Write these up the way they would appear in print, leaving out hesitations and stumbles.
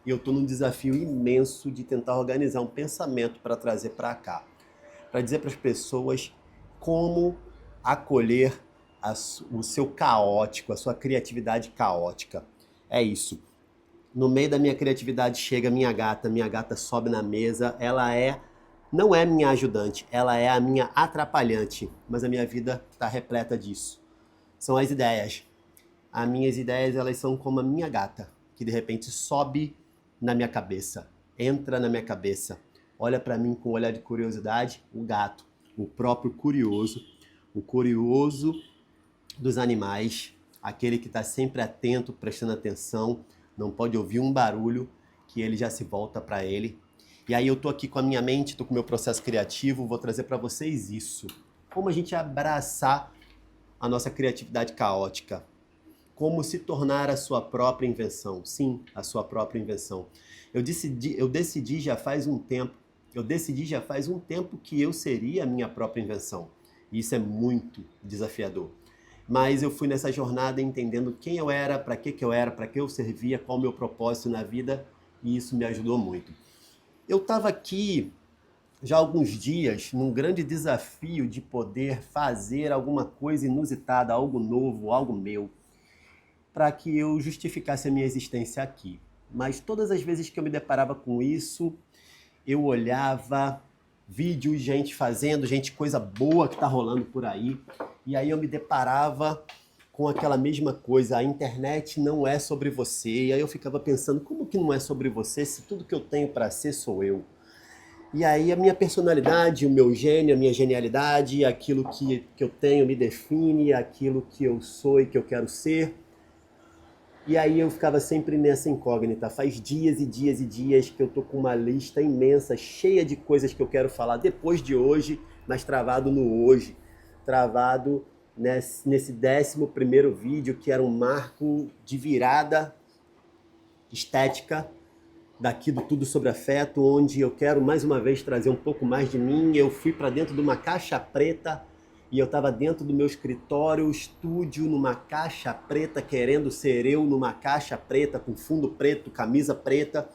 e eu estou num desafio imenso de tentar organizar um pensamento para trazer para cá, para dizer para as pessoas como acolher o seu caótico, a sua criatividade caótica. É isso. No meio da minha criatividade chega minha gata sobe na mesa, não é minha ajudante, ela é a minha atrapalhante, mas a minha vida está repleta disso. São as ideias. As minhas ideias, elas são como a minha gata, que de repente sobe na minha cabeça, entra na minha cabeça, olha para mim com um olhar de curiosidade, o gato, o curioso dos animais, aquele que está sempre atento, prestando atenção, não pode ouvir um barulho que ele já se volta para ele. E aí eu tô aqui com a minha mente, tô com o meu processo criativo, vou trazer para vocês isso. Como a gente abraçar a nossa criatividade caótica? Como se tornar a sua própria invenção? Sim, a sua própria invenção. Eu decidi já faz um tempo, que eu seria a minha própria invenção. E isso é muito desafiador. Mas eu fui nessa jornada entendendo quem eu era, para que eu servia, qual o meu propósito na vida, e isso me ajudou muito. Eu estava aqui já há alguns dias num grande desafio de poder fazer alguma coisa inusitada, algo novo, algo meu, para que eu justificasse a minha existência aqui. Mas todas as vezes que eu me deparava com isso, eu olhava vídeos, gente fazendo, gente, coisa boa que tá rolando por aí, e aí eu me deparava com aquela mesma coisa, a internet não é sobre você, e aí eu ficava pensando, como que não é sobre você se tudo que eu tenho para ser sou eu? E aí a minha personalidade, o meu gênio, a minha genialidade, aquilo que eu tenho me define, aquilo que eu sou e que eu quero ser. E aí eu ficava sempre nessa incógnita. Faz dias e dias e dias que eu tô com uma lista imensa, cheia de coisas que eu quero falar depois de hoje, mas travado no hoje. Travado nesse 11º vídeo, que era um marco de virada estética daqui do Tudo Sobre Afeto, onde eu quero mais uma vez trazer um pouco mais de mim. Eu fui para dentro de uma caixa preta e eu estava dentro do meu escritório, estúdio, numa caixa preta, querendo ser eu numa caixa preta, com fundo preto, camisa preta.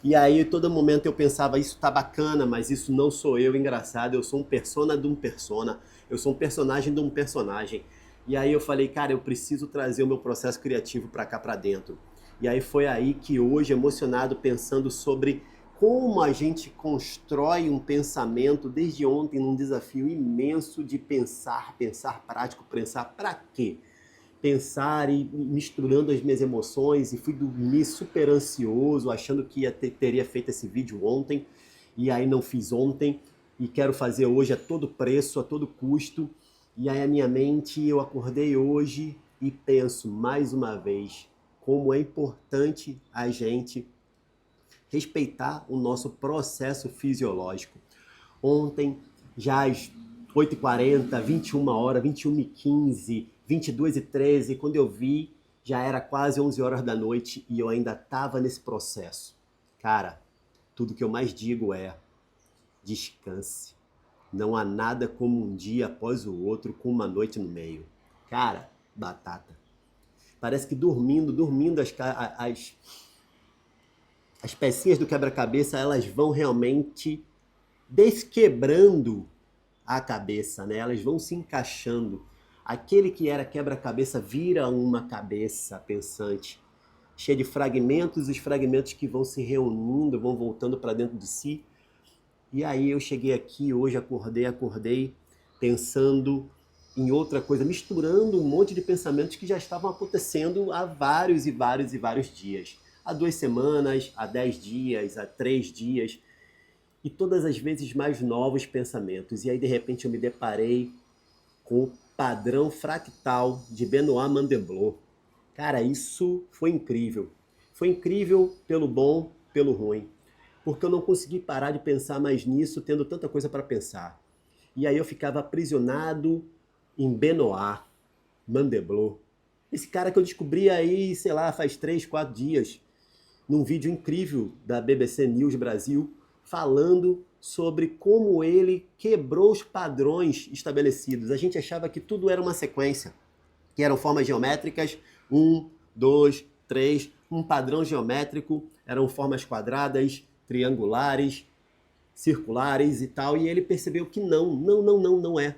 E aí, todo momento eu pensava, isso tá bacana, mas isso não sou eu, engraçado, eu sou um persona de um persona, eu sou um personagem de um personagem. E aí eu falei, cara, eu preciso trazer o meu processo criativo para cá, para dentro. E aí foi aí que hoje, emocionado, pensando sobre como a gente constrói um pensamento desde ontem num desafio imenso de pensar prático, pensar para quê? Pensar e misturando as minhas emoções, e fui dormir super ansioso, achando que teria feito esse vídeo ontem, e aí não fiz ontem, e quero fazer hoje a todo preço, a todo custo. E aí a minha mente, eu acordei hoje e penso mais uma vez como é importante a gente respeitar o nosso processo fisiológico. Ontem, já às 8h40, 21h, 21h15, 22h13, quando eu vi, já era quase 11 horas da noite e eu ainda estava nesse processo. Cara, tudo que eu mais digo é: descanse. Não há nada como um dia após o outro com uma noite no meio. Cara, batata. Parece que dormindo as pecinhas do quebra-cabeça, elas vão realmente desquebrando a cabeça, né? Elas vão se encaixando. Aquele que era quebra-cabeça vira uma cabeça pensante, cheia de fragmentos, os fragmentos que vão se reunindo, vão voltando para dentro de si. E aí eu cheguei aqui hoje, acordei pensando em outra coisa, misturando um monte de pensamentos que já estavam acontecendo há vários e vários e vários dias. Há 2 semanas, há 10 dias, há 3 dias, e todas as vezes mais novos pensamentos. E aí de repente eu me deparei com o padrão fractal de Benoit Mandelbrot. Cara, isso foi incrível. Foi incrível pelo bom, pelo ruim. Porque eu não consegui parar de pensar mais nisso, tendo tanta coisa para pensar. E aí eu ficava aprisionado em Benoit Mandelbrot. Esse cara que eu descobri aí, sei lá, faz 3, 4 dias, num vídeo incrível da BBC News Brasil, falando sobre como ele quebrou os padrões estabelecidos. A gente achava que tudo era uma sequência, que eram formas geométricas, 1, 2, 3, um padrão geométrico, eram formas quadradas, triangulares, circulares e tal, e ele percebeu que não é.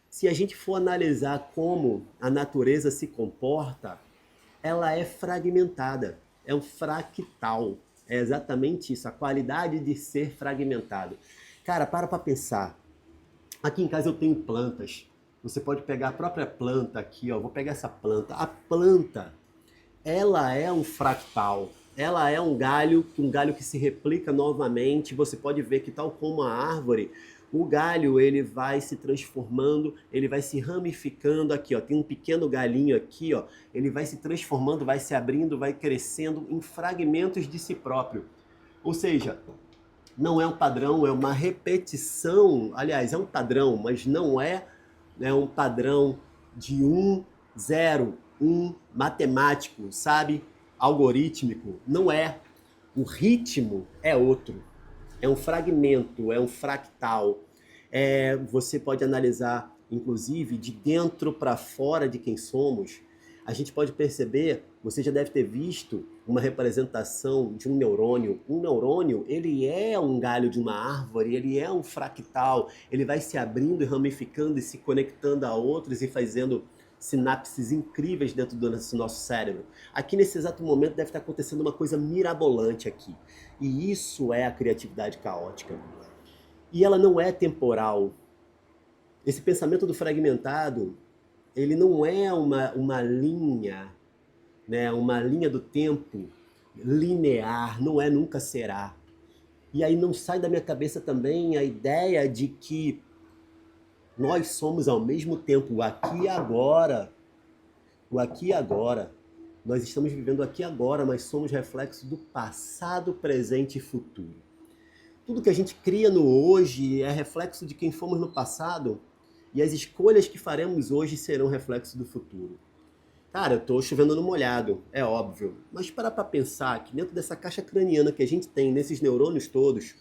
Se a gente for analisar como a natureza se comporta, ela é fragmentada, é um fractal. É exatamente isso, a qualidade de ser fragmentado. Cara, para pensar. Aqui em casa eu tenho plantas. Você pode pegar a própria planta aqui, ó. Vou pegar essa planta. A planta, ela é um fractal. Ela é um galho que se replica novamente. Você pode ver que, tal como a árvore, o galho ele vai se transformando, ele vai se ramificando aqui, ó. Tem um pequeno galinho aqui, ó. Ele vai se transformando, vai se abrindo, vai crescendo em fragmentos de si próprio. Ou seja, não é um padrão, é uma repetição. Aliás, é um padrão, mas não é, um padrão de 1, 0, 1 matemático, sabe? Algorítmico. Não é. O ritmo é outro. É um fragmento, é um fractal. Você pode analisar, inclusive, de dentro para fora de quem somos. A gente pode perceber, você já deve ter visto uma representação de um neurônio. Um neurônio, ele é um galho de uma árvore, ele é um fractal, ele vai se abrindo e ramificando e se conectando a outros e fazendo sinapses incríveis dentro do nosso cérebro. Aqui nesse exato momento deve estar acontecendo uma coisa mirabolante aqui. E isso é a criatividade caótica. E ela não é temporal. Esse pensamento do fragmentado, ele não é uma linha, né, uma linha do tempo linear, não é, nunca será. E aí não sai da minha cabeça também a ideia de que nós somos ao mesmo tempo o aqui e agora. O aqui e agora. Nós estamos vivendo aqui e agora, mas somos reflexo do passado, presente e futuro. Tudo que a gente cria no hoje é reflexo de quem fomos no passado, e as escolhas que faremos hoje serão reflexo do futuro. Cara, eu tô chovendo no molhado, é óbvio. Mas para pra pensar que dentro dessa caixa craniana que a gente tem, nesses neurônios todos,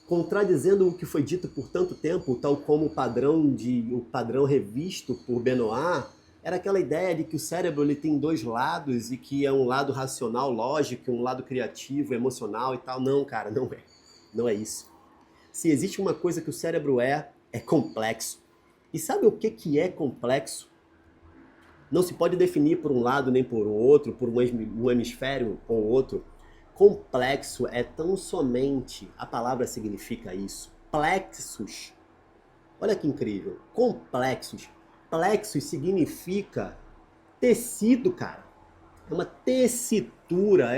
contradizendo o que foi dito por tanto tempo, tal como o padrão revisto por Benoit, era aquela ideia de que o cérebro ele tem dois lados e que é um lado racional, lógico, um lado criativo, emocional e tal. Não, cara, não é. Não é isso. Se existe uma coisa que o cérebro é complexo. E sabe o que é complexo? Não se pode definir por um lado nem por outro, por um hemisfério ou outro. Complexo é tão somente, a palavra significa isso, plexus. Olha que incrível, complexos. Plexus significa tecido, cara. É uma tessitura,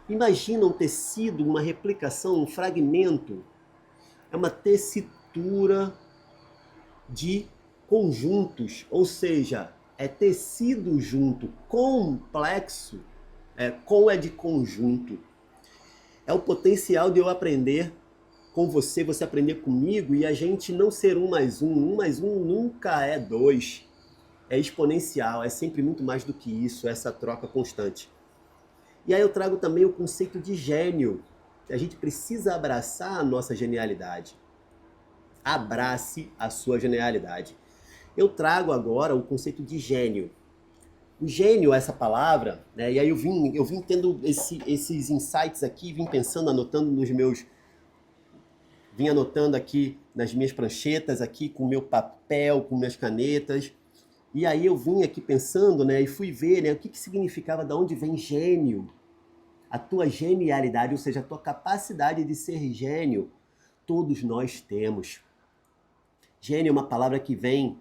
imagina um tecido, uma replicação, um fragmento. É uma tessitura de conjuntos, ou seja, é tecido junto, complexo, com é de conjunto. É o potencial de eu aprender com você, você aprender comigo e a gente não ser 1 mais 1. 1 mais 1 nunca é 2. É exponencial, é sempre muito mais do que isso, essa troca constante. E aí eu trago também o conceito de gênio. A gente precisa abraçar a nossa genialidade. Abrace a sua genialidade. Eu trago agora o conceito de gênio. O gênio, essa palavra, né? E aí eu vim tendo esses insights aqui, vim pensando, vim anotando aqui nas minhas pranchetas, aqui com o meu papel, com minhas canetas. E aí eu vim aqui pensando, né? E fui ver, né? O que significava, de onde vem gênio. A tua genialidade, ou seja, a tua capacidade de ser gênio, todos nós temos. Gênio é uma palavra que vem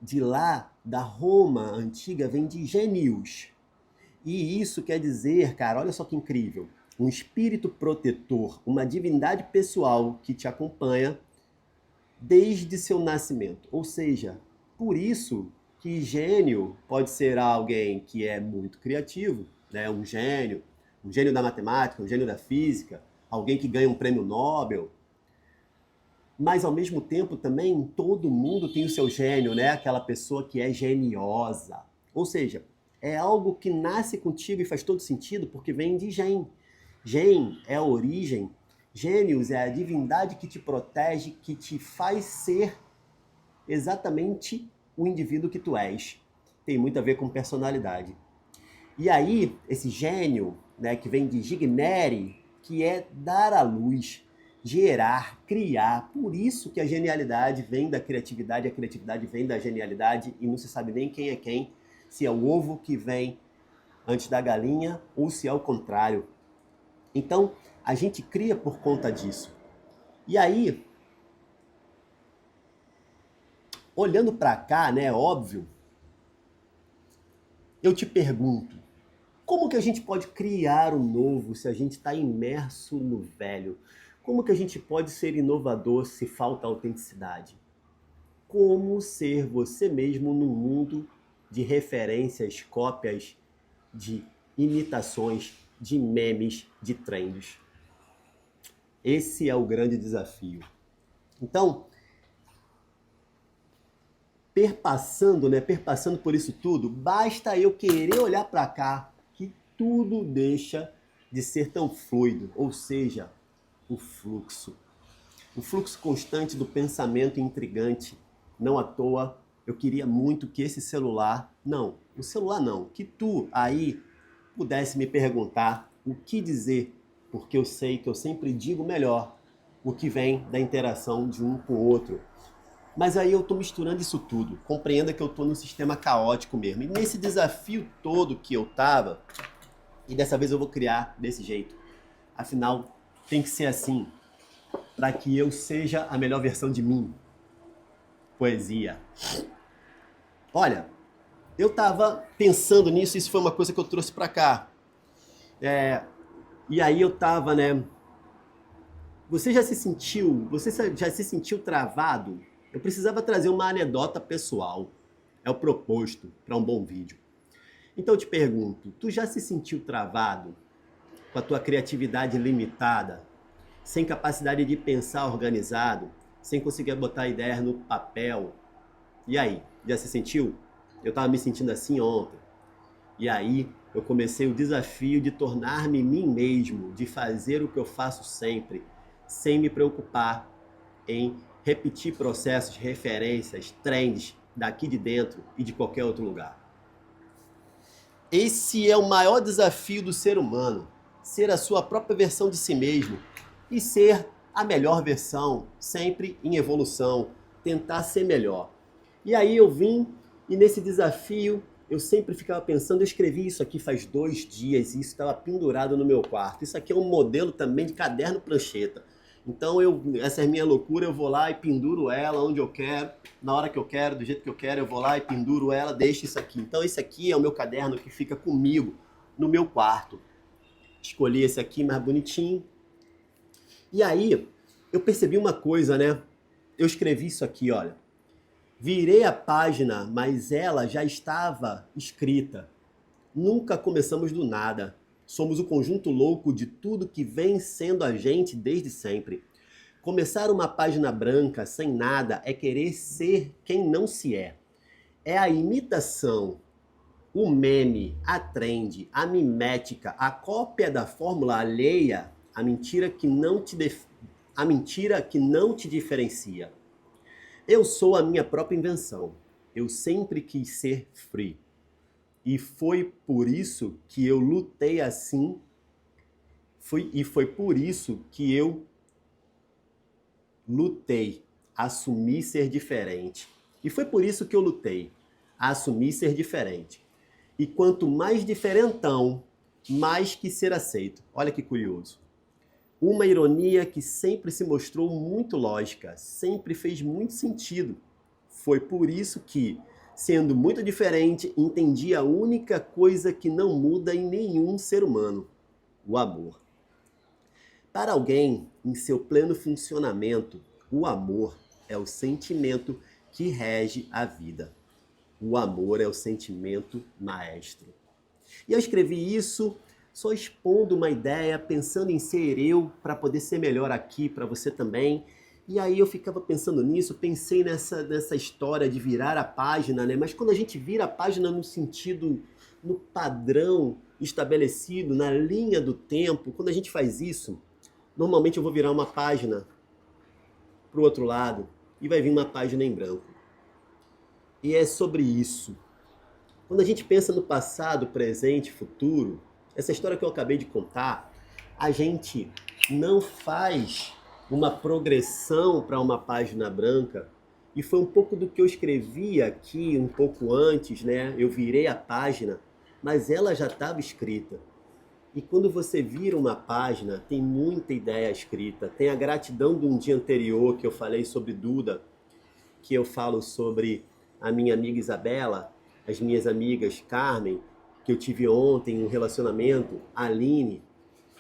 de lá, da Roma antiga, vem de genius. E isso quer dizer, cara, olha só que incrível, um espírito protetor, uma divindade pessoal que te acompanha desde seu nascimento. Ou seja, por isso que gênio pode ser alguém que é muito criativo, né? Um gênio da matemática, um gênio da física, alguém que ganha um prêmio Nobel. Mas, ao mesmo tempo, também, todo mundo tem o seu gênio, né? Aquela pessoa que é geniosa. Ou seja, é algo que nasce contigo e faz todo sentido porque vem de gen. Gen é a origem. Gênios é a divindade que te protege, que te faz ser exatamente o indivíduo que tu és. Tem muito a ver com personalidade. E aí, esse gênio, né, que vem de gignere, que é dar à luz, gerar, criar. Por isso que a genialidade vem da criatividade, a criatividade vem da genialidade, e não se sabe nem quem é quem, se é o ovo que vem antes da galinha ou se é o contrário. Então, a gente cria por conta disso. E aí, olhando para cá, né, óbvio, eu te pergunto, como que a gente pode criar o novo se a gente está imerso no velho? Como que a gente pode ser inovador se falta autenticidade? Como ser você mesmo num mundo de referências, cópias, de imitações, de memes, de trends? Esse é o grande desafio. Então, perpassando por isso tudo, basta eu querer olhar para cá que tudo deixa de ser tão fluido, ou seja, o fluxo. O fluxo constante do pensamento intrigante. Não à toa, eu queria muito que esse celular, não, o celular não, que tu aí pudesse me perguntar o que dizer, porque eu sei que eu sempre digo melhor o que vem da interação de um com o outro. Mas aí eu estou misturando isso tudo. Compreenda que eu estou num sistema caótico mesmo. E nesse desafio todo que eu tava, e dessa vez eu vou criar desse jeito. Afinal, tem que ser assim, para que eu seja a melhor versão de mim. Poesia. Olha, eu tava pensando nisso, isso foi uma coisa que eu trouxe para cá. E aí eu tava, né? Você já se sentiu travado? Eu precisava trazer uma anedota pessoal. É o proposto para um bom vídeo. Então eu te pergunto, tu já se sentiu travado com a tua criatividade limitada, sem capacidade de pensar organizado, sem conseguir botar ideias no papel? E aí, já se sentiu? Eu estava me sentindo assim ontem. E aí eu comecei o desafio de tornar-me mim mesmo, de fazer o que eu faço sempre, sem me preocupar em repetir processos, referências, trends daqui de dentro e de qualquer outro lugar. Esse é o maior desafio do ser humano, ser a sua própria versão de si mesmo e ser a melhor versão, sempre em evolução, tentar ser melhor. E aí eu vim e nesse desafio eu sempre ficava pensando, eu escrevi isso aqui faz 2 dias e isso estava pendurado no meu quarto. Isso aqui é um modelo também de caderno prancheta. Então essa é a minha loucura, eu vou lá e penduro ela onde eu quero, na hora que eu quero, do jeito que eu quero, eu vou lá e penduro ela, deixo isso aqui. Então esse aqui é o meu caderno que fica comigo no meu quarto. Escolhi esse aqui mais bonitinho. E aí eu percebi uma coisa, né? Eu escrevi isso aqui, olha. Virei a página, mas ela já estava escrita. Nunca começamos do nada. Somos o conjunto louco de tudo que vem sendo a gente desde sempre. Começar uma página branca, sem nada, é querer ser quem não se é. É a imitação, o meme, a trend, a mimética, a cópia da fórmula alheia, a mentira que não te diferencia. Eu sou a minha própria invenção. Eu sempre quis ser free. E foi por isso que eu lutei assim. Foi por isso que eu lutei, assumi ser diferente. E foi por isso que eu lutei, assumir ser diferente. E quanto mais diferentão, mais que ser aceito. Olha que curioso. Uma ironia que sempre se mostrou muito lógica, sempre fez muito sentido. Foi por isso que, sendo muito diferente, entendi a única coisa que não muda em nenhum ser humano: o amor. Para alguém em seu pleno funcionamento, o amor é o sentimento que rege a vida. O amor é o sentimento maestro. E eu escrevi isso só expondo uma ideia, pensando em ser eu para poder ser melhor aqui para você também. E aí eu ficava pensando nisso, pensei nessa história de virar a página, né? Mas quando a gente vira a página no sentido, no padrão estabelecido, na linha do tempo, quando a gente faz isso, normalmente eu vou virar uma página para o outro lado e vai vir uma página em branco. E é sobre isso. Quando a gente pensa no passado, presente, futuro, essa história que eu acabei de contar, a gente não faz uma progressão para uma página branca. E foi um pouco do que eu escrevi aqui um pouco antes, né? Eu virei a página, mas ela já estava escrita. E quando você vira uma página, tem muita ideia escrita. Tem a gratidão de um dia anterior que eu falei sobre Duda, que eu falo sobre a minha amiga Isabela, as minhas amigas Carmen, que eu tive ontem um relacionamento, a Aline,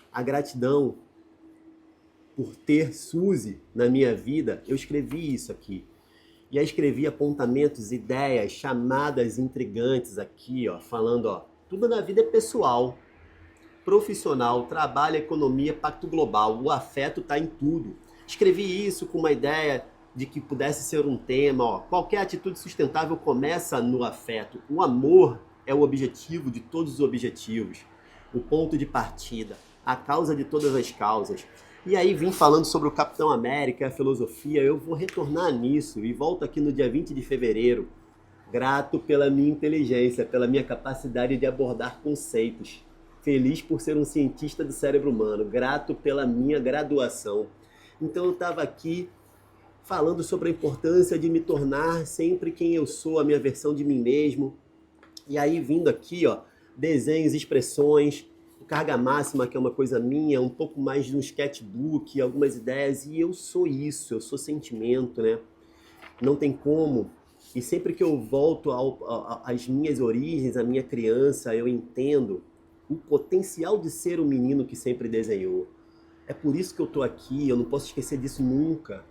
a gratidão por ter Suzy na minha vida, eu escrevi isso aqui. E aí escrevi apontamentos, ideias, chamadas intrigantes aqui, ó, falando, ó, tudo na vida é pessoal, profissional, trabalho, economia, pacto global, o afeto está em tudo. Escrevi isso com uma ideia de que pudesse ser um tema, ó, qualquer atitude sustentável começa no afeto. O amor é o objetivo de todos os objetivos, o ponto de partida, a causa de todas as causas. E aí vim falando sobre o Capitão América, a filosofia, eu vou retornar nisso e volto aqui no dia 20 de fevereiro, grato pela minha inteligência, pela minha capacidade de abordar conceitos, feliz por ser um cientista do cérebro humano, grato pela minha graduação. Então eu estava aqui falando sobre a importância de me tornar sempre quem eu sou, a minha versão de mim mesmo. E aí vindo aqui, ó, desenhos, expressões, carga máxima, que é uma coisa minha, um pouco mais de um sketchbook, algumas ideias, e eu sou isso, eu sou sentimento, né? Não tem como. E sempre que eu volto às minhas origens, à minha criança, eu entendo o potencial de ser o menino que sempre desenhou. É por isso que eu tô aqui, eu não posso esquecer disso nunca.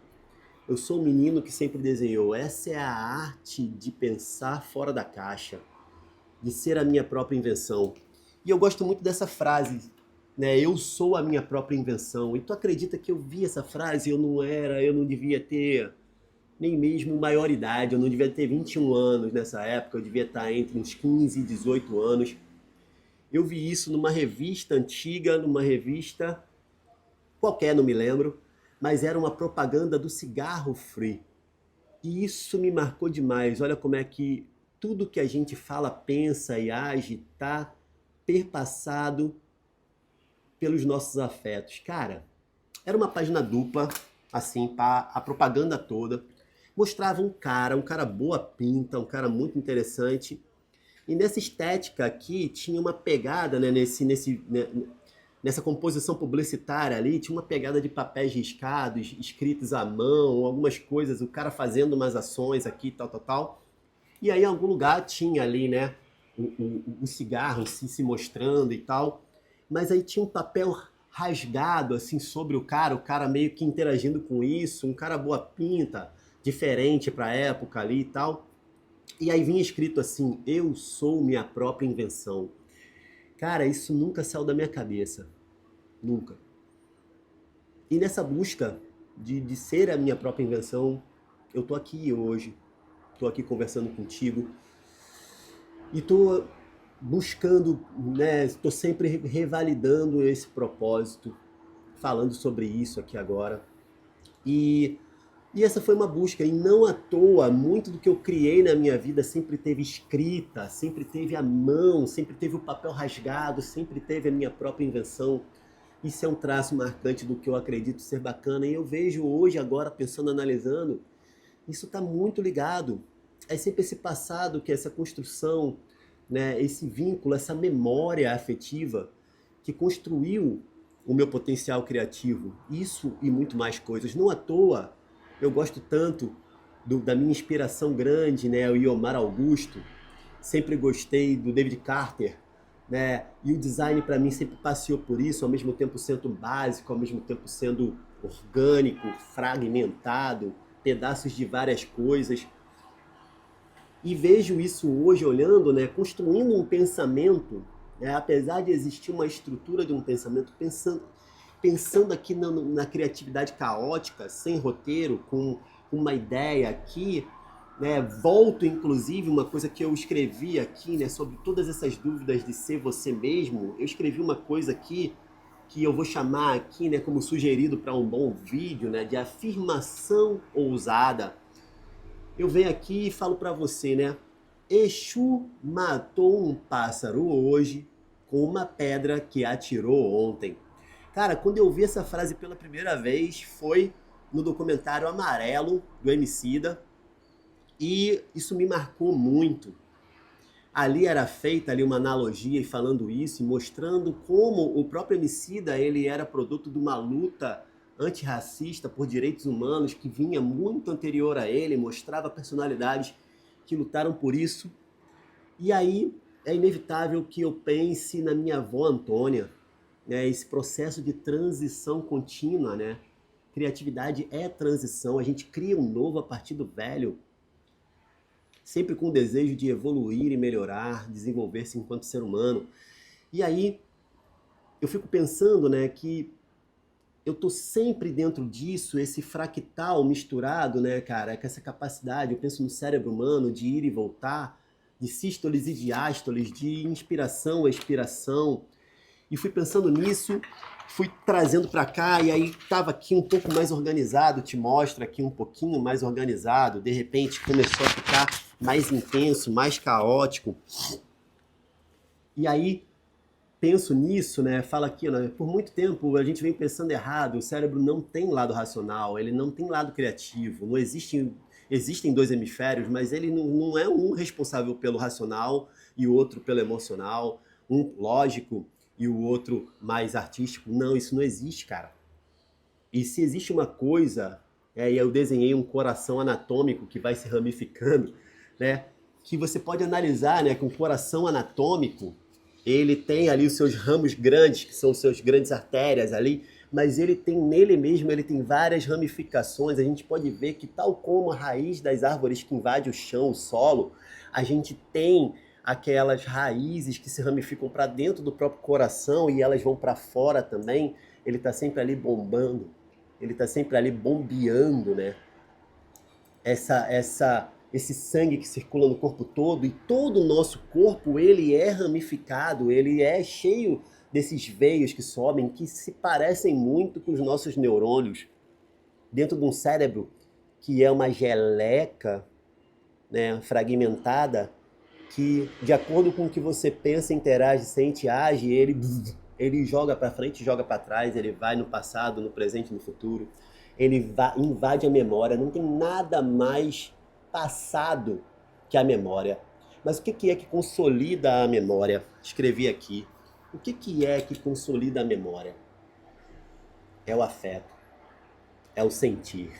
Eu sou o menino que sempre desenhou. Essa é a arte de pensar fora da caixa, de ser a minha própria invenção. E eu gosto muito dessa frase, né? Eu sou a minha própria invenção. E tu acredita que eu vi essa frase? Eu não devia ter nem mesmo maioridade, eu não devia ter 21 anos nessa época, eu devia estar entre uns 15 e 18 anos. Eu vi isso numa revista antiga, numa revista qualquer, não me lembro, mas era uma propaganda do cigarro free. E isso me marcou demais. Olha como é que tudo que a gente fala, pensa e age está perpassado pelos nossos afetos. Cara, era uma página dupla, assim, a propaganda toda. Mostrava um cara boa pinta, um cara muito interessante. E nessa estética aqui tinha uma pegada, né, nessa composição publicitária ali, tinha uma pegada de papéis riscados, escritos à mão, algumas coisas, o cara fazendo umas ações aqui, tal, tal, tal. E aí em algum lugar tinha ali, né, o cigarro se mostrando e tal, mas aí tinha um papel rasgado assim sobre o cara meio que interagindo com isso, um cara boa pinta, diferente para a época ali e tal. E aí vinha escrito assim: eu sou minha própria invenção. Cara, isso nunca saiu da minha cabeça, nunca. E nessa busca de ser a minha própria invenção, eu tô aqui hoje, tô aqui conversando contigo, e tô buscando, né, tô sempre revalidando esse propósito, falando sobre isso aqui agora. E essa foi uma busca, e não à toa, muito do que eu criei na minha vida sempre teve escrita, sempre teve a mão, sempre teve o papel rasgado, sempre teve a minha própria invenção. Isso é um traço marcante do que eu acredito ser bacana, e eu vejo hoje, agora, pensando, analisando, isso está muito ligado. É sempre esse passado, que é essa construção, né, esse vínculo, essa memória afetiva que construiu o meu potencial criativo. Isso e muito mais coisas. Não à toa eu gosto tanto da minha inspiração grande, né, o Iomar Augusto. Sempre gostei do David Carter, né? E o design para mim sempre passeou por isso, ao mesmo tempo sendo básico, ao mesmo tempo sendo orgânico, fragmentado, pedaços de várias coisas. E vejo isso hoje olhando, né, construindo um pensamento, né, apesar de existir uma estrutura de um pensamento, pensando aqui na criatividade caótica, sem roteiro, com uma ideia aqui, né, volto inclusive uma coisa que eu escrevi aqui, né, sobre todas essas dúvidas de ser você mesmo. Eu escrevi uma coisa aqui que eu vou chamar aqui, né, como sugerido para um bom vídeo, né, de afirmação ousada. Eu venho aqui e falo para você, né, Exu matou um pássaro hoje com uma pedra que atirou ontem. Cara, quando eu vi essa frase pela primeira vez foi no documentário Amarelo do Emicida e isso me marcou muito. Ali era feita ali uma analogia e falando isso e mostrando como o próprio Emicida ele era produto de uma luta antirracista por direitos humanos que vinha muito anterior a ele, mostrava personalidades que lutaram por isso. E aí é inevitável que eu pense na minha avó Antônia, né? Esse processo de transição contínua, né? Criatividade é transição, a gente cria um novo a partir do velho, sempre com o desejo de evoluir e melhorar, desenvolver-se enquanto ser humano. E aí eu fico pensando, né, que eu tô sempre dentro disso, esse fractal misturado, né, cara, com essa capacidade, eu penso no cérebro humano de ir e voltar, de sístoles e diástoles, de inspiração, expiração, e fui pensando nisso, fui trazendo para cá, e aí estava aqui um pouco mais organizado, te mostra aqui um pouquinho mais organizado, de repente começou a ficar mais intenso, mais caótico, e aí penso nisso, né? Fala aqui, né? Por muito tempo a gente vem pensando errado, o cérebro não tem lado racional, ele não tem lado criativo, não existe, existem dois hemisférios, mas ele não é um responsável pelo racional e o outro pelo emocional, um lógico e o outro mais artístico. Não, isso não existe, cara. E se existe uma coisa, e eu desenhei um coração anatômico que vai se ramificando, né? Que você pode analisar, né? Que um coração anatômico ele tem ali os seus ramos grandes, que são os seus grandes artérias ali, mas ele tem nele mesmo, ele tem várias ramificações. A gente pode ver que tal como a raiz das árvores que invade o chão, o solo, a gente tem aquelas raízes que se ramificam para dentro do próprio coração e elas vão para fora também. Ele está sempre ali bombando, ele está sempre ali bombeando, né? Esse sangue que circula no corpo todo, e todo o nosso corpo ele é ramificado, ele é cheio desses veios que sobem, que se parecem muito com os nossos neurônios, dentro de um cérebro que é uma geleca, né, fragmentada, que de acordo com o que você pensa, interage, sente, age, ele joga para frente, joga para trás, ele vai no passado, no presente, no futuro, ele invade a memória, não tem nada mais passado que a memória. Mas o que é que consolida a memória? Escrevi aqui. O que é que consolida a memória? É o afeto, é o sentir.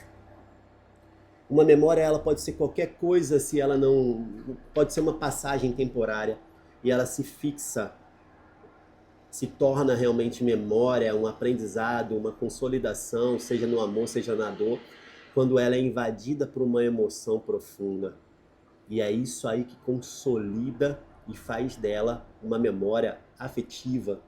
Uma memória ela pode ser qualquer coisa se ela não... Pode ser uma passagem temporária e ela se fixa, se torna realmente memória, um aprendizado, uma consolidação, seja no amor, seja na dor, quando ela é invadida por uma emoção profunda. E é isso aí que consolida e faz dela uma memória afetiva,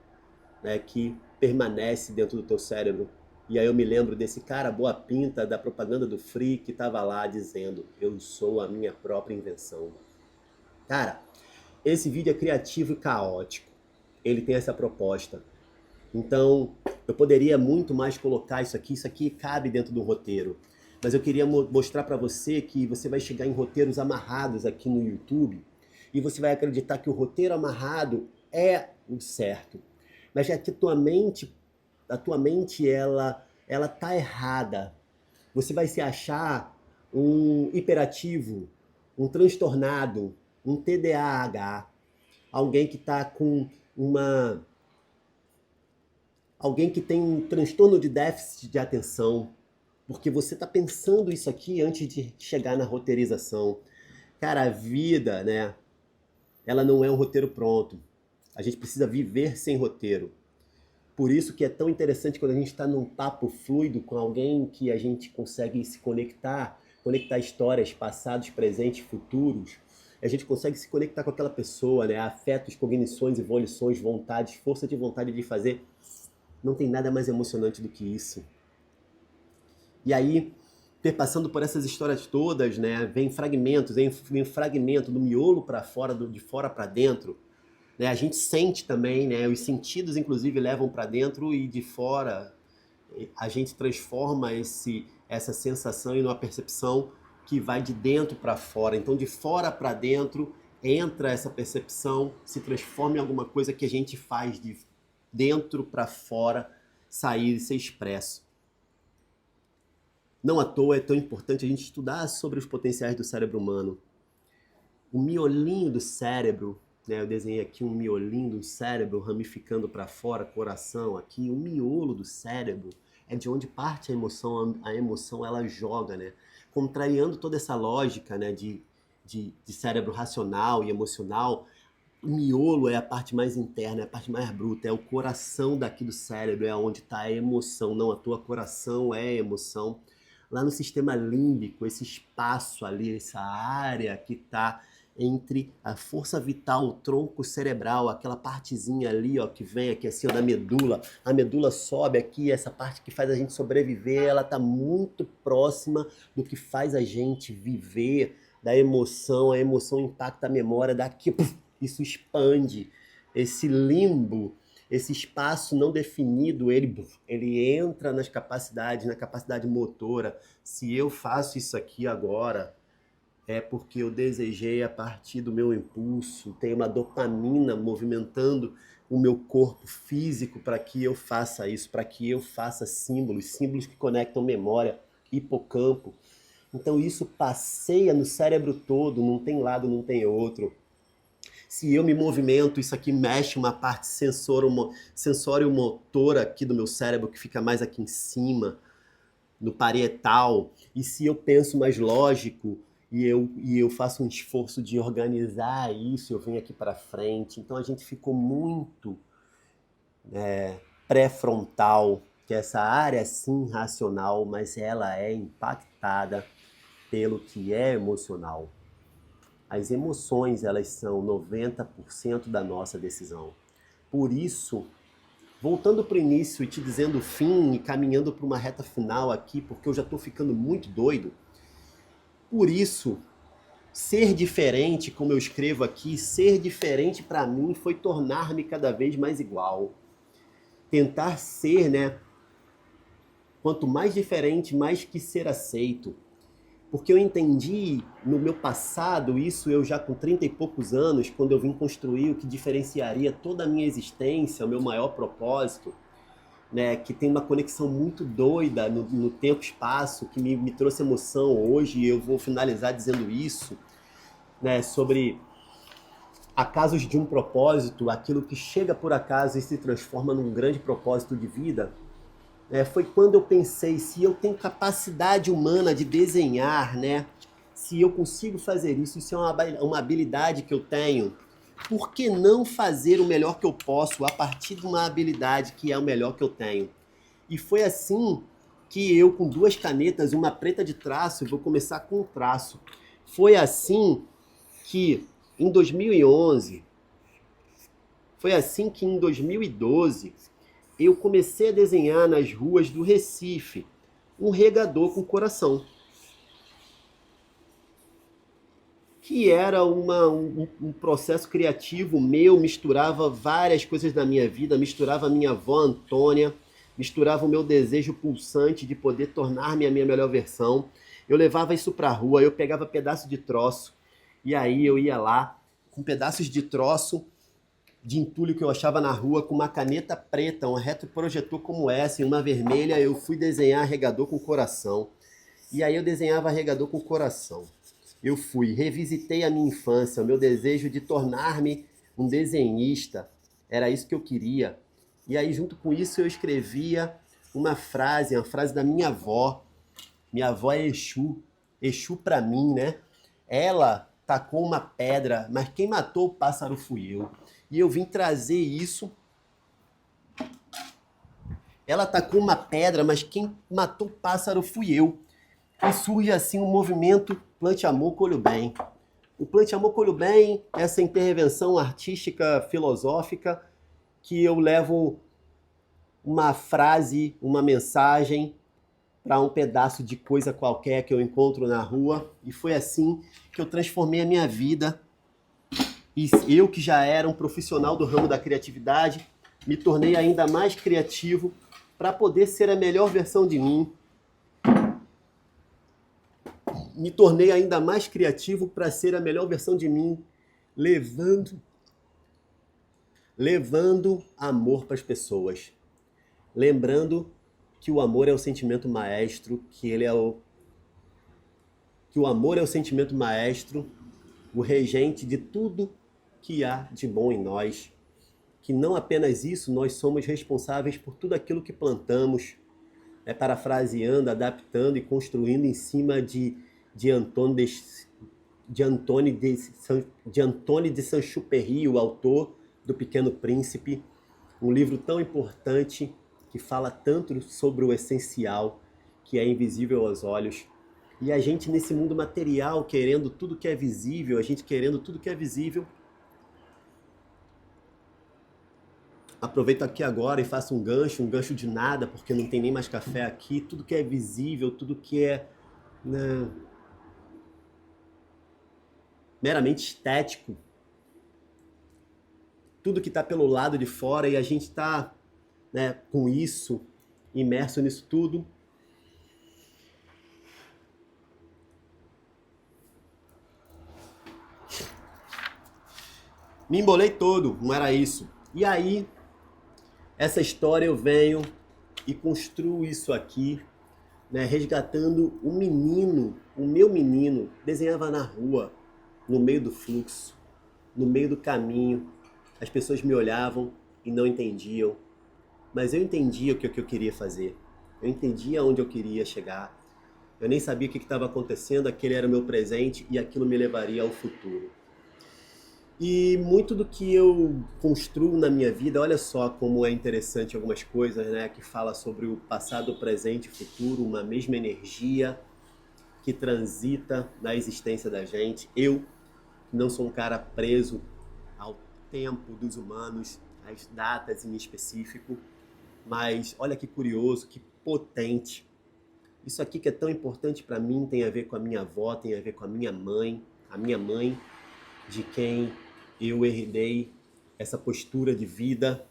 né, que permanece dentro do teu cérebro. E aí eu me lembro desse cara boa pinta da propaganda do Free que estava lá dizendo: eu sou a minha própria invenção. Cara, esse vídeo é criativo e caótico. Ele tem essa proposta. Então, eu poderia muito mais colocar isso aqui cabe dentro do roteiro. Mas eu queria mostrar para você que você vai chegar em roteiros amarrados aqui no YouTube e você vai acreditar que o roteiro amarrado é o certo. Mas é que a tua mente ela tá errada. Você vai se achar um hiperativo, um transtornado, um TDAH, alguém que está com alguém que tem um transtorno de déficit de atenção, porque você está pensando isso aqui antes de chegar na roteirização. Cara, a vida, né? Ela não é um roteiro pronto. A gente precisa viver sem roteiro. Por isso que é tão interessante quando a gente está num papo fluido com alguém que a gente consegue se conectar histórias, passados, presentes, futuros. A gente consegue se conectar com aquela pessoa, né? Afetos, cognições, evoluções, vontades, força de vontade de fazer. Não tem nada mais emocionante do que isso. E aí, passando por essas histórias todas, né? Vem fragmentos, vem fragmento do miolo para fora, de fora para dentro. Né? A gente sente também, né? Os sentidos, inclusive, levam para dentro e de fora a gente transforma essa sensação em uma percepção que vai de dentro para fora. Então, de fora para dentro entra essa percepção, se transforma em alguma coisa que a gente faz de dentro para fora, sair e ser expresso. Não à toa é tão importante a gente estudar sobre os potenciais do cérebro humano. O miolinho do cérebro, né, eu desenhei aqui um miolinho do cérebro ramificando para fora, coração aqui, o miolo do cérebro é de onde parte a emoção ela joga, né? Contrariando toda essa lógica, né, de cérebro racional e emocional, o miolo é a parte mais interna, é a parte mais bruta, é o coração daqui do cérebro, é onde está a emoção, não à toa coração é emoção. Lá no sistema límbico, esse espaço ali, essa área que está entre a força vital, o tronco cerebral, aquela partezinha ali, ó, que vem aqui assim, ó, da medula. A medula sobe aqui, essa parte que faz a gente sobreviver, ela está muito próxima do que faz a gente viver, da emoção. A emoção impacta a memória, daqui, puf, isso expande. Esse limbo, esse espaço não definido, ele entra nas capacidades, na capacidade motora. Se eu faço isso aqui agora, é porque eu desejei a partir do meu impulso, tem uma dopamina movimentando o meu corpo físico para que eu faça isso, para que eu faça símbolos, símbolos que conectam memória, hipocampo. Então isso passeia no cérebro todo, não tem lado, não tem outro. Se eu me movimento, isso aqui mexe uma parte sensório-motora aqui do meu cérebro, que fica mais aqui em cima, no parietal. E se eu penso mais lógico, e eu faço um esforço de organizar isso, eu venho aqui para frente. Então a gente ficou muito pré-frontal, que essa área é sim racional, mas ela é impactada pelo que é emocional. As emoções, elas são 90% da nossa decisão. Por isso, voltando para o início e te dizendo o fim e caminhando para uma reta final aqui, porque eu já estou ficando muito doido, por isso, ser diferente, como eu escrevo aqui, ser diferente para mim foi tornar-me cada vez mais igual. Tentar ser, né? Quanto mais diferente, mais que ser aceito. Porque eu entendi no meu passado, isso eu já com 30 e poucos anos, quando eu vim construir o que diferenciaria toda a minha existência, o meu maior propósito, né, que tem uma conexão muito doida no tempo e espaço, que me trouxe emoção hoje, e eu vou finalizar dizendo isso, né, sobre acasos de um propósito, aquilo que chega por acaso e se transforma num grande propósito de vida. Foi quando eu pensei, se eu tenho capacidade humana de desenhar, né, se eu consigo fazer isso, isso é uma habilidade que eu tenho, por que não fazer o melhor que eu posso a partir de uma habilidade que é o melhor que eu tenho? E foi assim que eu, com duas canetas, uma preta de traço, vou começar com um traço. Foi assim que em 2011, foi assim que em 2012, eu comecei a desenhar nas ruas do Recife um regador com coração. Que era um processo criativo meu, misturava várias coisas da minha vida, misturava a minha avó Antônia, misturava o meu desejo pulsante de poder tornar-me a minha melhor versão. Eu levava isso para a rua, eu pegava pedaço de troço, e aí eu ia lá com pedaços de troço de entulho que eu achava na rua, com uma caneta preta, um retroprojetor como essa e uma vermelha, eu fui desenhar regador com coração. E aí eu desenhava regador com coração. Eu revisitei a minha infância, o meu desejo de tornar-me um desenhista. Era isso que eu queria. E aí, junto com isso, eu escrevia uma frase da minha avó. Minha avó é Exu. Exu para mim, né? Ela tacou uma pedra, mas quem matou o pássaro fui eu. E eu vim trazer isso. Ela tacou uma pedra, mas quem matou o pássaro fui eu. E surge assim um movimento Plante Amor, Colhe o Bem. O Plante Amor, Colhe o Bem, essa intervenção artística, filosófica, que eu levo uma frase, uma mensagem para um pedaço de coisa qualquer que eu encontro na rua. E foi assim que eu transformei a minha vida. E eu, que já era um profissional do ramo da criatividade, me tornei ainda mais criativo para poder ser a melhor versão de mim. Me tornei ainda mais criativo para ser a melhor versão de mim levando, levando amor para as pessoas. Lembrando que o amor é o sentimento maestro, que o amor é o sentimento maestro, o regente de tudo que há de bom em nós, que não apenas isso, nós somos responsáveis por tudo aquilo que plantamos, parafraseando, adaptando e construindo em cima de Antônio de Saint-Exupéry, o autor do Pequeno Príncipe, um livro tão importante que fala tanto sobre o essencial, que é invisível aos olhos. E a gente nesse mundo material, querendo tudo que é visível, a gente querendo tudo que é visível. Aproveito aqui agora e faço um gancho de nada, porque não tem nem mais café aqui. Tudo que é visível, tudo que é, né, meramente estético, tudo que está pelo lado de fora, e a gente está, né, com isso, imerso nisso tudo. Me embolei todo, não era isso. E aí, essa história eu venho e construo isso aqui, né, resgatando o menino, o meu menino, desenhava na rua, no meio do fluxo, no meio do caminho. As pessoas me olhavam e não entendiam, mas eu entendia o que eu queria fazer. Eu entendia onde eu queria chegar. Eu nem sabia o que estava acontecendo, aquele era o meu presente e aquilo me levaria ao futuro. E muito do que eu construo na minha vida, olha só como é interessante algumas coisas, né, que fala sobre o passado, presente e futuro, uma mesma energia que transita na existência da gente. Eu não sou um cara preso ao tempo dos humanos, às datas em específico, mas olha que curioso, que potente. Isso aqui que é tão importante para mim tem a ver com a minha avó, tem a ver com a minha mãe, de quem eu herdei essa postura de vida,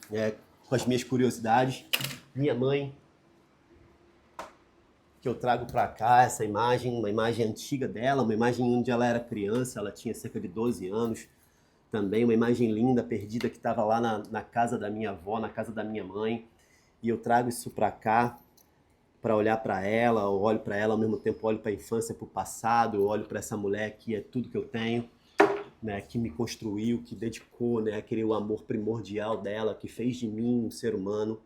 né, com as minhas curiosidades. Minha mãe, que eu trago para cá, essa imagem, uma imagem antiga dela, uma imagem onde ela era criança, ela tinha cerca de 12 anos, também uma imagem linda, perdida, que estava lá na casa da minha avó, na casa da minha mãe, e eu trago isso para cá, para olhar para ela, eu olho para ela, ao mesmo tempo olho para a infância, para o passado, eu olho para essa mulher que é tudo que eu tenho, né, que me construiu, que dedicou, né, aquele amor primordial dela, que fez de mim um ser humano,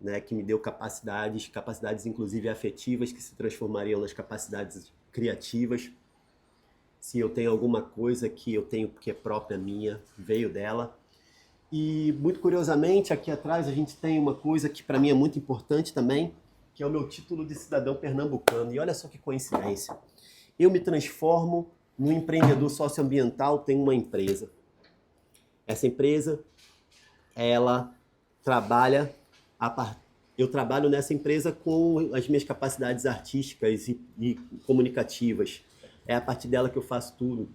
né, que me deu capacidades inclusive afetivas, que se transformariam nas capacidades criativas. Se eu tenho alguma coisa que eu tenho que é própria minha, veio dela. E muito curiosamente, aqui atrás a gente tem uma coisa que para mim é muito importante também, que é o meu título de cidadão pernambucano. E olha só que coincidência. Eu me transformo no empreendedor socioambiental, tenho uma empresa. Essa empresa, ela trabalha, eu trabalho nessa empresa com as minhas capacidades artísticas e comunicativas. É a partir dela que eu faço tudo.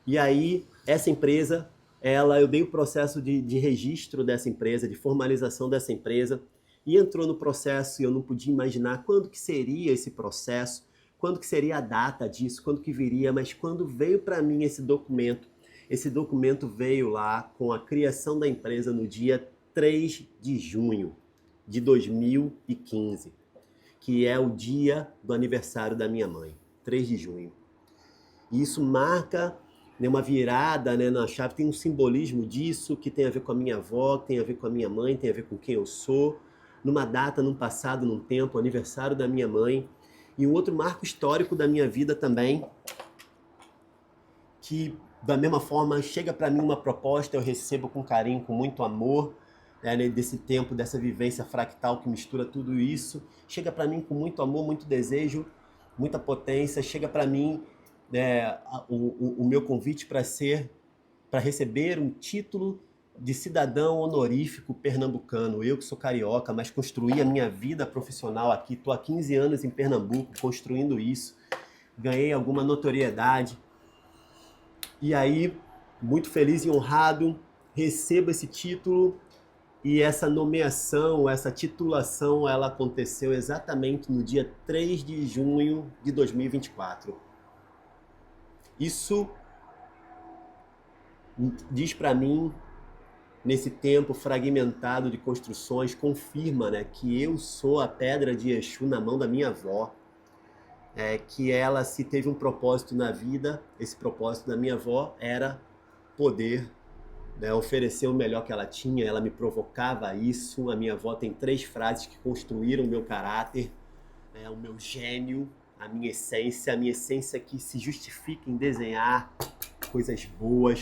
E aí, essa empresa, eu dei o processo de registro dessa empresa, de formalização dessa empresa, e entrou no processo e eu não podia imaginar quando que seria esse processo, quando que seria a data disso, quando que viria, mas quando veio para mim esse documento veio lá com a criação da empresa no dia 3 de junho de 2015, que é o dia do aniversário da minha mãe, 3 de junho. E isso marca, né, uma virada, né, na chave, tem um simbolismo disso, que tem a ver com a minha avó, tem a ver com a minha mãe, tem a ver com quem eu sou, numa data, num passado, num tempo, aniversário da minha mãe. E um outro marco histórico da minha vida também, que da mesma forma chega para mim uma proposta, eu recebo com carinho, com muito amor, né, desse tempo, dessa vivência fractal que mistura tudo isso, chega para mim com muito amor, muito desejo, muita potência, chega para mim, né, o meu convite para receber um título de cidadão honorífico pernambucano. Eu que sou carioca, mas construí a minha vida profissional aqui, estou há 15 anos em Pernambuco construindo isso, ganhei alguma notoriedade, e aí, muito feliz e honrado, recebo esse título, e essa nomeação, essa titulação, ela aconteceu exatamente no dia 3 de junho de 2024. Isso diz para mim, nesse tempo fragmentado de construções, confirma, né, que eu sou a pedra de Exu na mão da minha avó, que ela, se teve um propósito na vida, esse propósito da minha avó era poder, né, oferecer o melhor que ela tinha. Ela me provocava isso. A minha avó tem 3 frases que construíram o meu caráter, o meu gênio, a minha essência que se justifica em desenhar coisas boas,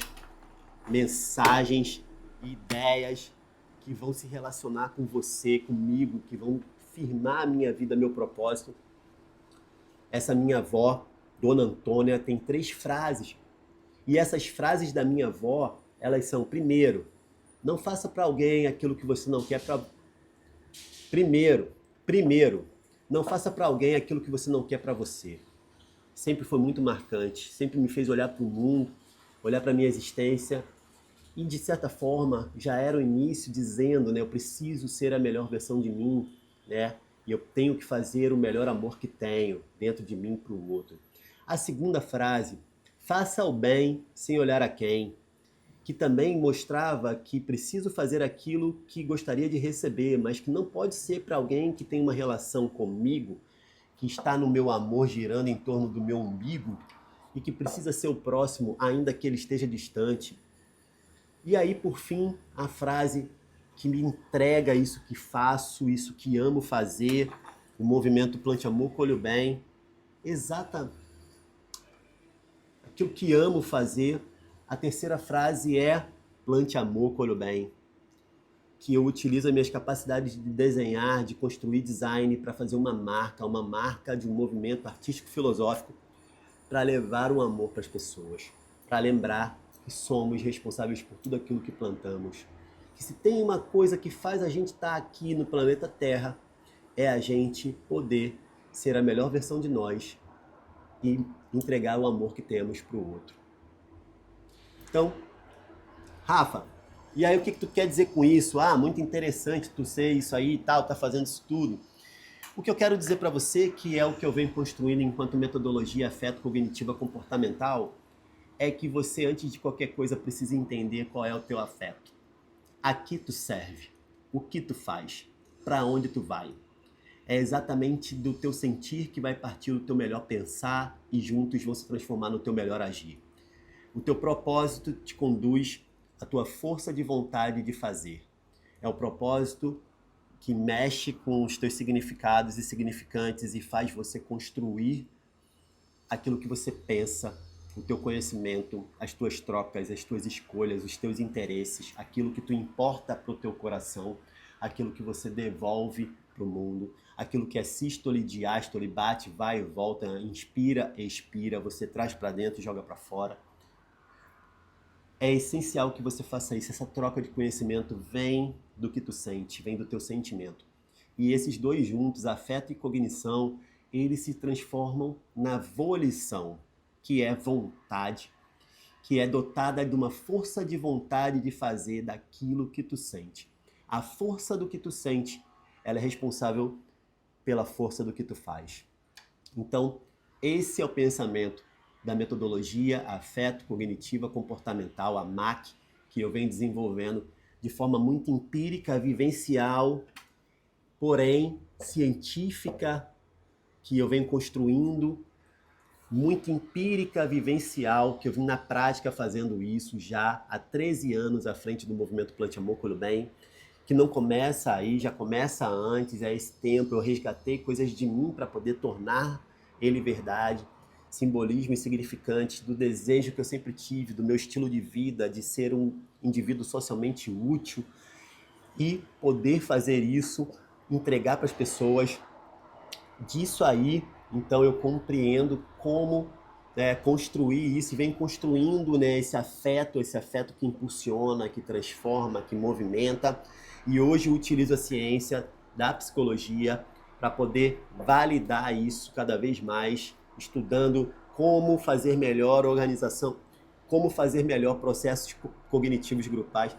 mensagens, ideias que vão se relacionar com você, comigo, que vão firmar a minha vida, meu propósito. Essa minha avó, Dona Antônia, tem 3 frases. E essas frases da minha avó, elas são: primeiro, não faça para alguém aquilo que você não quer para... Primeiro, não faça para alguém aquilo que você não quer para você. Sempre foi muito marcante, sempre me fez olhar para o mundo, olhar para a minha existência, e de certa forma já era o início dizendo, né, eu preciso ser a melhor versão de mim, né, e eu tenho que fazer o melhor amor que tenho dentro de mim para o outro. A segunda frase: faça o bem sem olhar a quem, que também mostrava que preciso fazer aquilo que gostaria de receber, mas que não pode ser para alguém que tem uma relação comigo, que está no meu amor girando em torno do meu umbigo e que precisa ser o próximo, ainda que ele esteja distante. E aí, por fim, a frase que me entrega isso que faço, isso que amo fazer, o movimento Plante Amor, Colhe o Bem, exata aquilo que amo fazer. A terceira frase é: plante amor, colhe o bem. Que eu utilizo as minhas capacidades de desenhar, de construir design para fazer uma marca de um movimento artístico-filosófico, para levar o amor para as pessoas, para lembrar que somos responsáveis por tudo aquilo que plantamos. Que se tem uma coisa que faz a gente estar aqui no planeta Terra, é a gente poder ser a melhor versão de nós e entregar o amor que temos para o outro. Então, Rafa, e aí o que tu quer dizer com isso? Ah, muito interessante tu ser isso aí e tal, tá fazendo isso tudo. O que eu quero dizer para você, que é o que eu venho construindo enquanto metodologia afeto-cognitiva comportamental, é que você, antes de qualquer coisa, precisa entender qual é o teu afeto. A que tu serve? O que tu faz? Para onde tu vai? É exatamente do teu sentir que vai partir do teu melhor pensar e juntos vão se transformar no teu melhor agir. O teu propósito te conduz à tua força de vontade de fazer. É o propósito que mexe com os teus significados e significantes e faz você construir aquilo que você pensa, o teu conhecimento, as tuas trocas, as tuas escolhas, os teus interesses, aquilo que tu importa para o teu coração, aquilo que você devolve para o mundo, aquilo que é sístole, diástole, bate, vai e volta, inspira, expira, você traz para dentro e joga para fora. É essencial que você faça isso. Essa troca de conhecimento vem do que tu sente, vem do teu sentimento. E esses dois juntos, afeto e cognição, eles se transformam na volição, que é vontade, que é dotada de uma força de vontade de fazer daquilo que tu sente. A força do que tu sente, ela é responsável pela força do que tu faz. Então, esse é o pensamento da metodologia afeto-cognitiva comportamental, a MAC, que eu venho desenvolvendo de forma muito empírica, vivencial, porém científica, que eu venho construindo, muito empírica, vivencial, que eu vim na prática fazendo isso já há 13 anos à frente do movimento Plante Amor, Colhe o Bem, que não começa aí, já começa antes, é esse tempo, eu resgatei coisas de mim para poder tornar ele verdade, simbolismo e significante do desejo que eu sempre tive, do meu estilo de vida, de ser um indivíduo socialmente útil e poder fazer isso, entregar para as pessoas. Disso aí, então eu compreendo como construir isso e vem construindo, né, esse afeto que impulsiona, que transforma, que movimenta. E hoje eu utilizo a ciência da psicologia para poder validar isso cada vez mais, estudando como fazer melhor organização, como fazer melhor processos cognitivos grupais,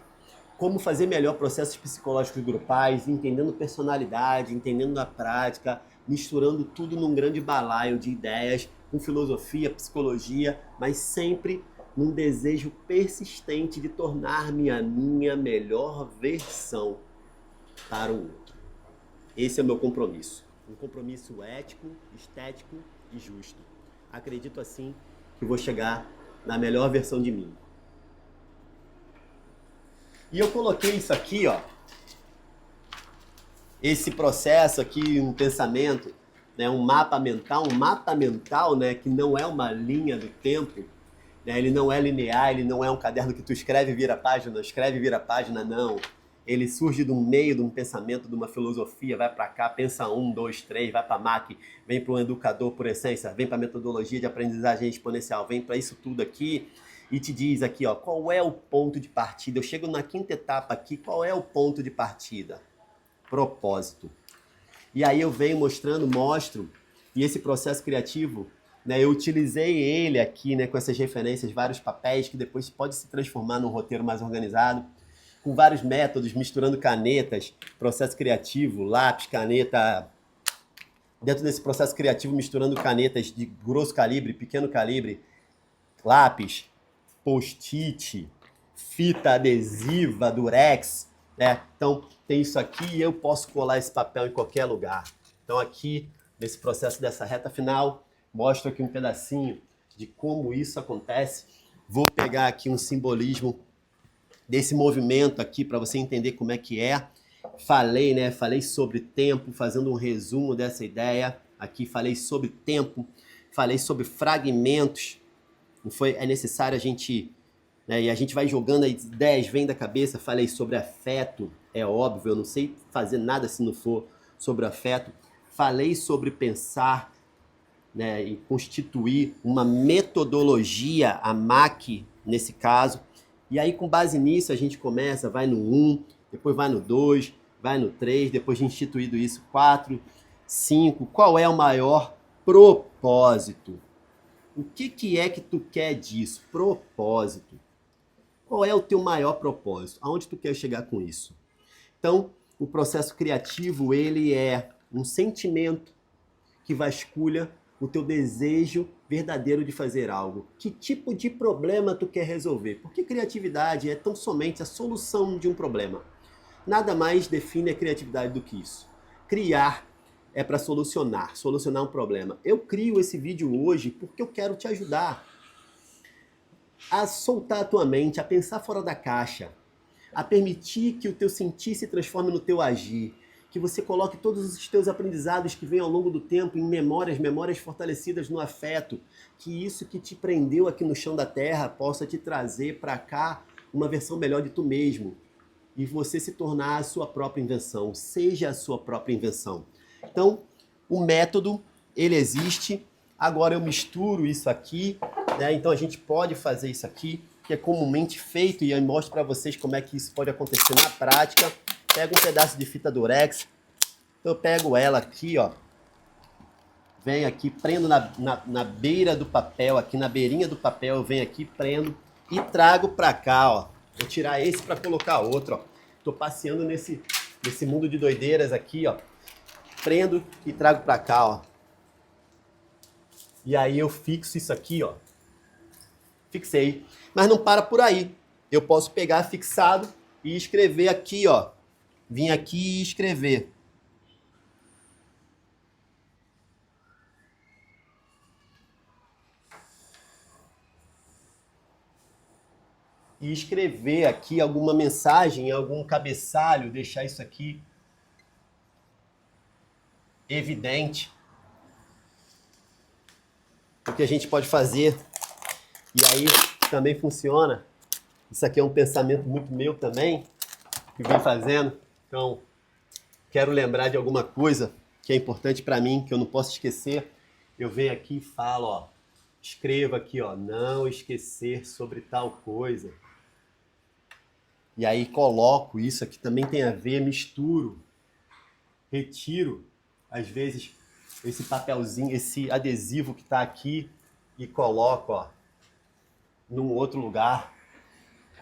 como fazer melhor processos psicológicos grupais, entendendo personalidade, entendendo a prática, misturando tudo num grande balaio de ideias, com filosofia, psicologia, mas sempre num desejo persistente de tornar-me a minha melhor versão para o outro. Esse é o meu compromisso. Um compromisso ético, estético e justo. Acredito assim que vou chegar na melhor versão de mim. E eu coloquei isso aqui, ó. Esse processo aqui, um pensamento, né, um mapa mental, né, que não é uma linha do tempo, né, ele não é linear, ele não é um caderno que tu escreve e vira página, não. Ele surge do meio de um pensamento, de uma filosofia, vai para cá, pensa 1, 2, 3, vai para MAC, vem para um educador por essência, vem para a metodologia de aprendizagem exponencial, vem para isso tudo aqui e te diz aqui, ó, qual é o ponto de partida. Eu chego na quinta etapa aqui, qual é o ponto de partida? Propósito. E aí eu venho mostro, e esse processo criativo, né, eu utilizei ele aqui, né, com essas referências, vários papéis, que depois pode se transformar num roteiro mais organizado, com vários métodos, misturando canetas, processo criativo, lápis, caneta. Dentro desse processo criativo, misturando canetas de grosso calibre, pequeno calibre, lápis, post-it, fita adesiva, durex, né? Então, tem isso aqui e eu posso colar esse papel em qualquer lugar. Então, aqui, nesse processo dessa reta final, mostro aqui um pedacinho de como isso acontece. Vou pegar aqui um simbolismo desse movimento aqui para você entender como é que é. Falei sobre tempo, fazendo um resumo dessa ideia. Aqui falei sobre tempo, falei sobre fragmentos. É necessário a gente, né, e a gente vai jogando as ideias, vem da cabeça. Falei sobre afeto, é óbvio, eu não sei fazer nada se não for sobre afeto. Falei sobre pensar, né, e constituir uma metodologia, a MAC nesse caso. E aí, com base nisso, a gente começa, vai no 1, depois vai no 2, vai no 3, depois de instituído isso, 4, 5. Qual é o maior propósito? O que é que tu quer disso? Propósito. Qual é o teu maior propósito? Aonde tu quer chegar com isso? Então, o processo criativo, ele é um sentimento que vasculha o teu desejo verdadeiro de fazer algo. Que tipo de problema tu quer resolver? Porque criatividade é tão somente a solução de um problema. Nada mais define a criatividade do que isso. Criar é para solucionar um problema. Eu crio esse vídeo hoje porque eu quero te ajudar a soltar a tua mente, a pensar fora da caixa, a permitir que o teu sentir se transforme no teu agir, que você coloque todos os teus aprendizados que vêm ao longo do tempo em memórias fortalecidas no afeto, que isso que te prendeu aqui no chão da terra possa te trazer para cá uma versão melhor de tu mesmo e você se tornar a sua própria invenção, seja a sua própria invenção. Então, o método, ele existe, agora eu misturo isso aqui, né? Então a gente pode fazer isso aqui, que é comumente feito, e eu mostro para vocês como é que isso pode acontecer na prática. Pego um pedaço de fita durex, eu pego ela aqui, ó, venho aqui, prendo na beira do papel, aqui na beirinha do papel, eu venho aqui, prendo e trago para cá, ó. Vou tirar esse para colocar outro, ó. Tô passeando nesse mundo de doideiras aqui, ó. Prendo e trago para cá, ó. E aí eu fixo isso aqui, ó. Fixei. Mas não para por aí. Eu posso pegar fixado e escrever aqui, ó. Vim aqui e escrever. E escrever aqui alguma mensagem, algum cabeçalho, deixar isso aqui evidente. O que a gente pode fazer. E aí também funciona. Isso aqui é um pensamento muito meu também, que vem fazendo. Então, quero lembrar de alguma coisa que é importante para mim, que eu não posso esquecer. Eu venho aqui e falo, ó, escreva aqui, ó, não esquecer sobre tal coisa. E aí coloco isso aqui, também tem a ver, misturo, retiro, às vezes, esse papelzinho, esse adesivo que está aqui e coloco, ó, num outro lugar.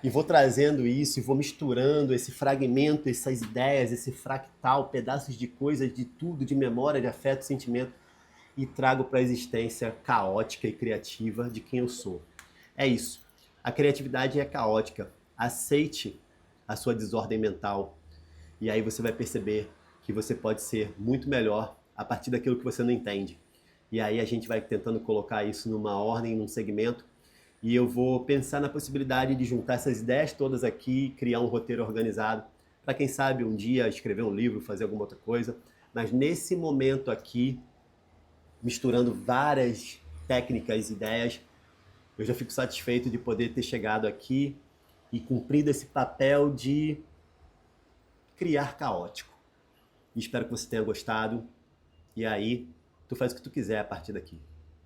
E vou trazendo isso e vou misturando esse fragmento, essas ideias, esse fractal, pedaços de coisas, de tudo, de memória, de afeto, sentimento, e trago para a existência caótica e criativa de quem eu sou. É isso. A criatividade é caótica. Aceite a sua desordem mental e aí você vai perceber que você pode ser muito melhor a partir daquilo que você não entende. E aí a gente vai tentando colocar isso numa ordem, num segmento, e eu vou pensar na possibilidade de juntar essas ideias todas aqui, criar um roteiro organizado, para quem sabe um dia escrever um livro, fazer alguma outra coisa. Mas nesse momento aqui, misturando várias técnicas, ideias, eu já fico satisfeito de poder ter chegado aqui e cumprido esse papel de criar caótico. E espero que você tenha gostado. E aí, tu faz o que tu quiser a partir daqui.